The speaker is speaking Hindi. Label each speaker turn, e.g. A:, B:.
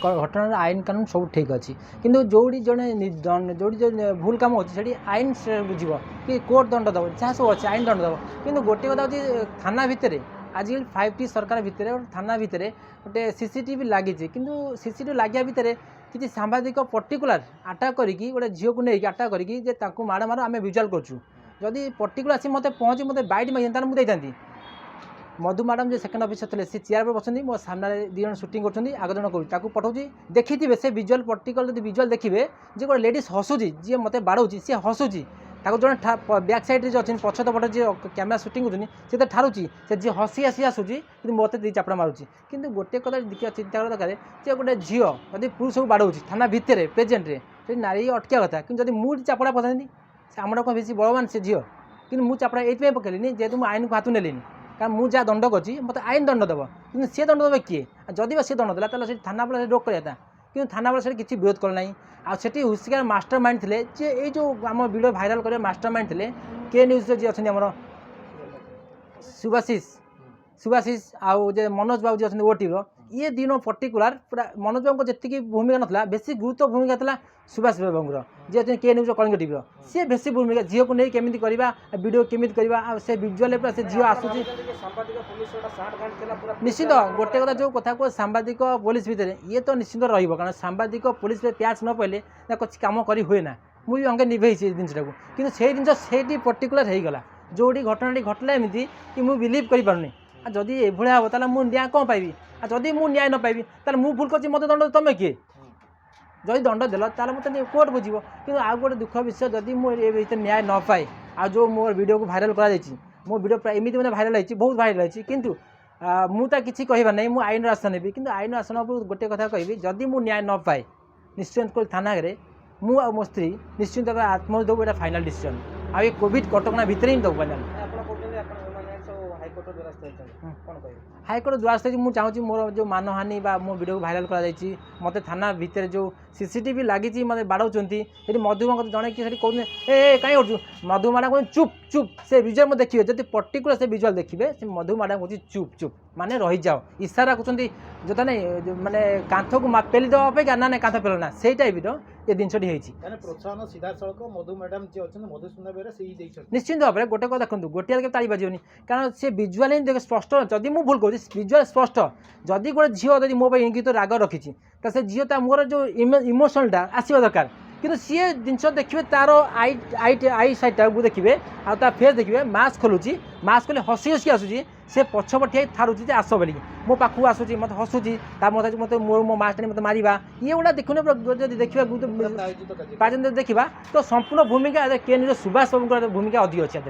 A: घटना आईन कानून सब ठीक अच्छी किंतु जोड़ी जड़े जो भूल कम अच्छी आईन से बुझ कि कोर्ट दंड दब जहाँ सब अच्छे आईन दंड दब कि गोटे कथा हूँ थाना भितर आजिकल 5T सरकार भितर थाना भितर गोटे सीसीटीवी लगी किंतु सीसीटीवी लगे भितर किसी सांबादिक पर्टिकुलर आटाक करके गोटे झील को लेकिन आटाक करके माड़ मार आम विजुआल करूँ जदि पर्टिकुलर आसी मत पहुँची मत बैठ मांगी मुझे देता मधु मैडम जो सेकेंड ऑफिसर थे सी चेयर पर बसती मो सामने दी जन शूटिंग कर जन कर पठाऊँ देखी थे से विजुआल पर्टिकुलर जो विजुआल देखिए जे गोटे लेडीज हसुची जी मत बाड़ौची सी हसुची जन बैक साइड जो अच्छे पछत पटे जी कैमेरा शूटिंग कर तो ठारूची से जी हसी हसी आसूची कि मत दी चापड़ा मारूची कि गोटे कथा देखिए चिंता करा दरकार जे गोटे झील जदि पुरुष को बाड़ौची थाना भितर प्रेजेंट से नारी अटकिया कथा कि मुझे चापड़ा पकानी आम कौन बेसी बलवान से झील कि मुझे चापड़ा ये पकड़नी जेहतु मुझे आईन को हाथ नेलिनी कारण मुझे जहाँ दंड कर मत आईन दंड देव कि सी दंड देवे किए जदि सी दंड देला तो थाना वाला रोक करता कि थाना वाला से किसी विरोध करना आठी हुसियार मास्टर माइंड थे जे ये जो आम वीडियो भाइराल कर मास्टर माइंड थे के न्यूज जी अच्छे आम सुभाषिष आउ जे मनोज बाबू जी अच्छे ओटीर ये दिन पर्टिकुलर पूरा मनोज बाबू जी भूमिका नाला बेसी गुरुत्व भूमिका था सुभाष बाबूर जी अच्छे के न्यूज कलिंग टीवी सी बेसी भूमिका झील को नहीं केमी करवा वीडियो केमी करवा से विजुआल पूरा से झील आसूसी निश्चित गोटे कथा जो कथा को सांबादिक पुलिस भितर ये तो निश्चित रहा सांबादिक पुलिस प्याच न पाइले कुछ कम कर हुए ना मुझे अंगे निभे जिनटा को कि से जिन पर्टिकुलर हो गला जोड़ी घटना घटला एमती कि मुझे बिलीव कर जदि ये हम ताला मुझे न्याय कौन पाइबी जदि मुझे न्याय न पाइबी ताल मुझे भूल कर मत दंड तुम किए जदि दंड देल ताल मत कोर्ट बुझे कि आउ गोटे दुख विषय जदि मुझे न्याय न पाए आ जो मोर वीडियो को भाइराल कर मो वीडियो प्राय एमती मैंने भाइराल होती बहुत भाइराल होती किंतु मुझे किसी कहबार नहीं मुझे आईन आसन नेबी कि आईन आसन गोटे कथा कहि जदि मुझे न्याय न पाए निश्चित थाना मु आ मो स्त्री निश्चित भाव आत्महत्या देव यहाँ फाइनाल डिसीजन आ ये कोविड कटकणा भितर ही देव फाइनाल हाईकोर्ट द्वारस्थ मुझे चाहूँगी मोर जो मानहानि मो वीडियो भाइराल कर मत थाना भितर जो सीसीटीवी लगी मत बाड़ौंट मधुमा जड़े कि कहते ए कहीं कर मधु मैडम कहते चुप चुप से विजुआल में देखिए जब पर्टिकुलर से विजुआल देखिए से मधु मैडम कहते चुप चुप माने रही जाओ इशारा कहते जो नहीं माने कांथ को पेली देवा अपेक्षा ना कांथ पेलना से टाइप ये जिनटी
B: प्रोत्साहन सीधा सड़क मधु मैडम जी अच्छे मधुसूदन
A: निश्चित भाव में गोटे कथा देखो गोटे के ताली बाजनी कारण से विजुआल ही देख स्पष्ट जदि मुझे भूल करूँ विजुआल स्पष्ट जदि गोटे झील जब मो इंगित राग रखी से झील मोर जो इमोशनटा आसवा दरकार कि सी जिन देखिए तार आई साइडटा को देखिए आ फेस देखिए मास्क खोलुची मास्क खोले हसी हसी आसूसी से पछपटिया थारूची आस बोलिकी मो पाखु आसूची मत हसुची मत मत मो मास्क मत मारिबा ये गुड़ा देखुने देखा देखा तो संपूर्ण भूमिका के सुभाष बाबू भूमिका अधिक अच्छे